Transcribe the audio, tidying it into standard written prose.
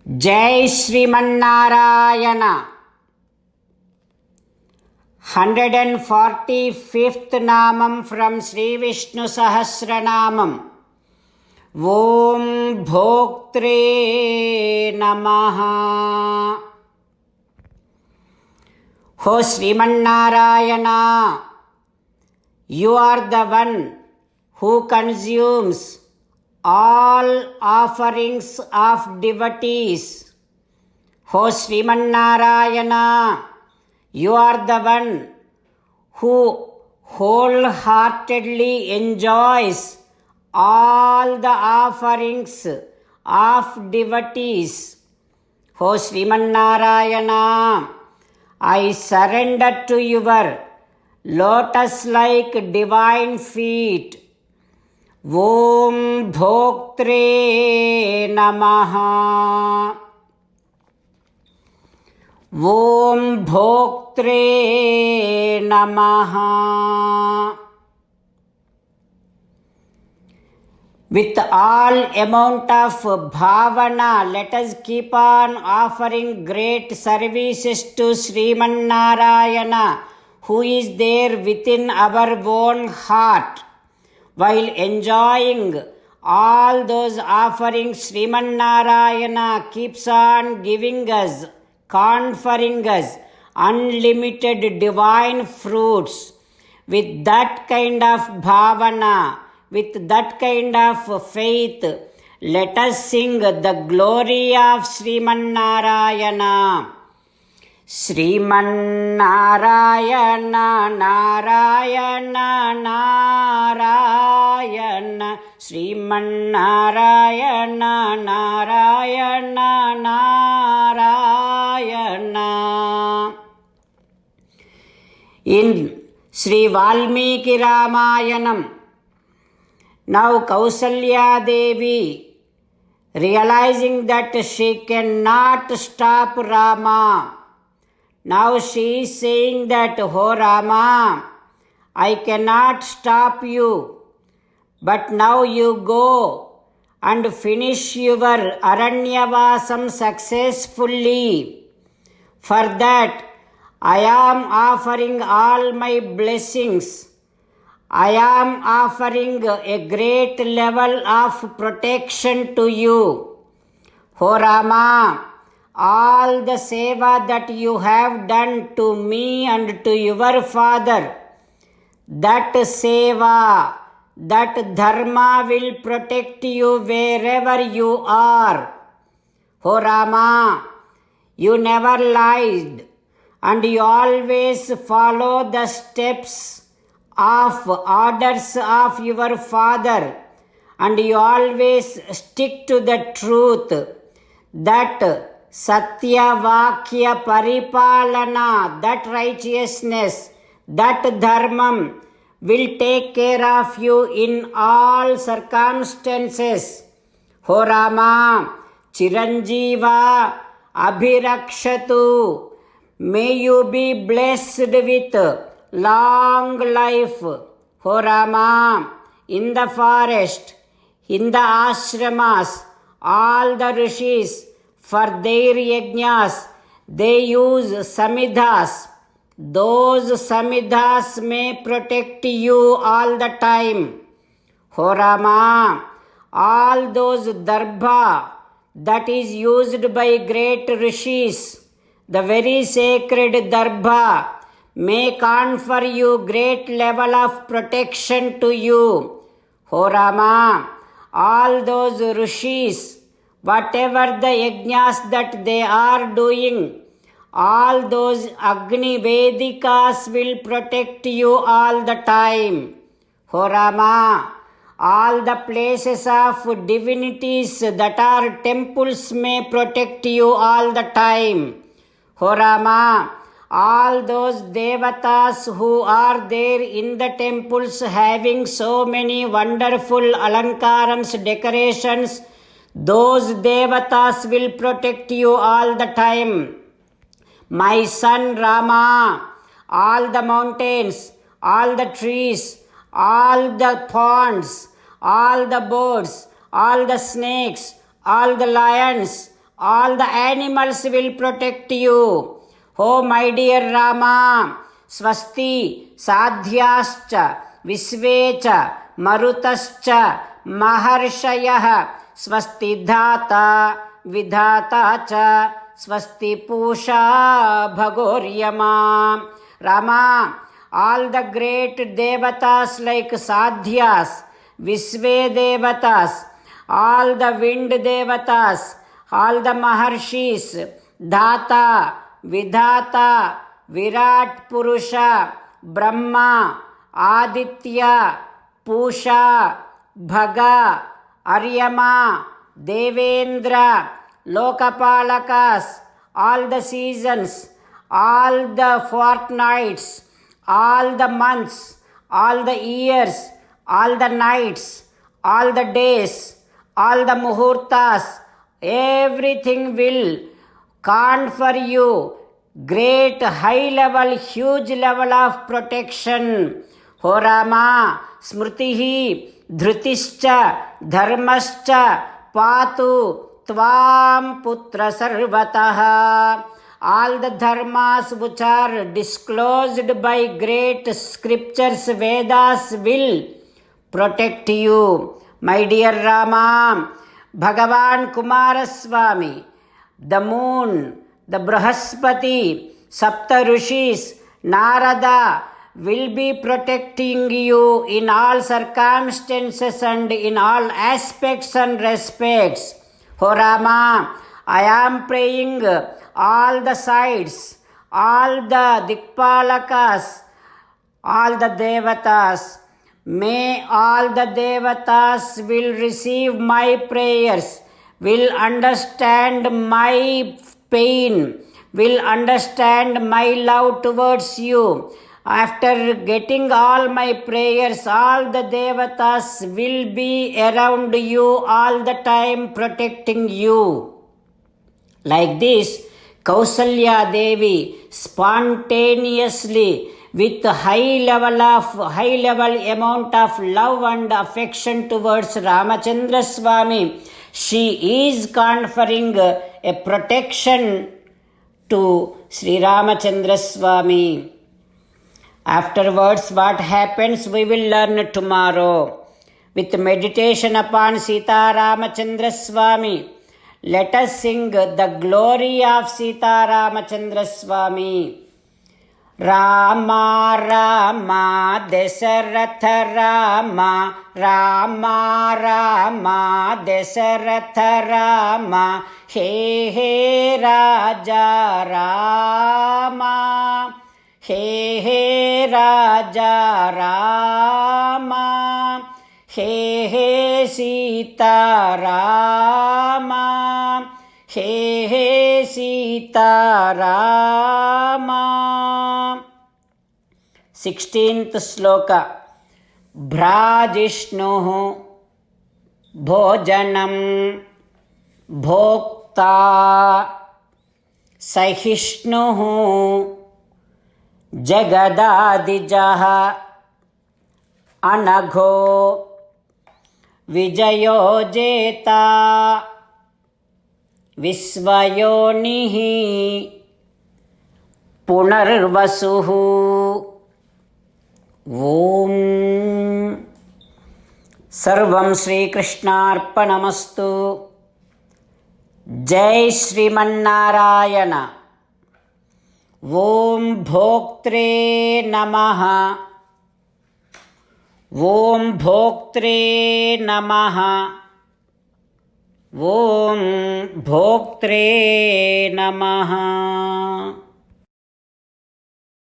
Jai Srimanarayana. 145th Namam from Sri Vishnu Sahasranamam. Om Bhoktre Namaha. O Srimanarayana, you are the one who consumes all offerings of devotees. O Srimanarayana, you are the one who wholeheartedly enjoys all the offerings of devotees. O Srimanarayana, I surrender to your lotus-like divine feet. Om Bhoktre Namaha. Om Bhoktre Namaha. With all amount of bhavana, let us keep on offering great services to Srimanarayana, who is there within our own heart. While enjoying all those offerings, Srimanarayana keeps on giving us, conferring us unlimited divine fruits. With that kind of bhavana, with that kind of faith, let us sing the glory of Srimanarayana. Srimanarayana, Narayana, Narayana, Srimanarayana, Narayana, Narayana. In Sri Valmiki Ramayanam, now Kausalya Devi, realizing that she cannot stop Rama, now she is saying that, "Oh Rama, I cannot stop you, but now you go and finish your Aranyavasam successfully. For that, I am offering all my blessings. I am offering a great level of protection to you. O Rama, all the seva that you have done to me and to your father, that seva, that dharma will protect you wherever you are. O Rama, you never lied and you always follow the steps of orders of your father, and you always stick to the truth, that Satya Vakya Paripalana, that righteousness, that dharmam will take care of you in all circumstances. O Rama, Chiranjeeva Abhirakshatu, may you be blessed with long life. O Rama, in the forest, in the ashramas, all the rishis, for their yajnas, they use samidhas. Those samidhas may protect you all the time. O Rama, all those darbha that is used by great rishis, the very sacred darbha, may confer you great level of protection to you. O Rama, all those rishis, whatever the yajnas that they are doing, all those Agni Vedikas will protect you all the time. O Rama, all the places of divinities that are temples may protect you all the time. O Rama, all those devatas who are there in the temples having so many wonderful alankarams, decorations, those devatas will protect you all the time. My son Rama, all the mountains, all the trees, all the ponds, all the birds, all the snakes, all the lions, all the animals will protect you. Oh my dear Rama, swasti sadhyascha visvecha marutascha maharshayah swasti dhata vidhata cha swasti pusha bhagoryama. Rama, all the great devatas like sadhyas, visve devatas, all the wind devatas, all the maharshis, dhata, vidhata, virat purusha, brahma, aditya, pusha, bhaga, aryama, devendra, lokapalakas, all the seasons, all the fortnights, all the months, all the years, all the nights, all the days, all the muhurtas, everything will confer you great high level, huge level of protection. O Rama, smritihi dhrutischa dharmascha patu tvam putra sarvataha. All the dharmas which are disclosed by great scriptures, Vedas, will protect you. My dear Rama, Bhagavan Kumaraswami, the moon, the Brahaspati, Sapta Rishis, Narada will be protecting you in all circumstances and in all aspects and respects. O Rama, I am praying all the sides, all the Dikpalakas, all the Devatas. May all the Devatas will receive my prayers, will understand my pain, will understand my love towards you. After getting all my prayers, all the Devatas will be around you all the time, protecting you. Like this, Kausalya Devi spontaneously, with high level amount of love and affection towards Ramachandra Swami, she is conferring a protection to Sri Ramachandra Swami. Afterwards, what happens we will learn tomorrow. With meditation upon Sita Ramachandra Swami, let us sing the glory of Sita Ramachandra Swami. Rama Rama Dasaratha Rama, Rama Rama Dasaratha Rama, He He Raja Rama, He He Raja Rama, He He Sita Rama, He He Sita Rama. 16th sloka. Bhrajishnuhu bhojanam bhokta sahishnuhu jagadadijaha anagho vijayo jeta visvayonihi punarvasuhu. Om Sarvam Shri Krishnarpanamastu. Jai Srimannarayana. Om Bhoktre Namaha. Om Bhoktre Namaha. Om Bhoktre Namaha.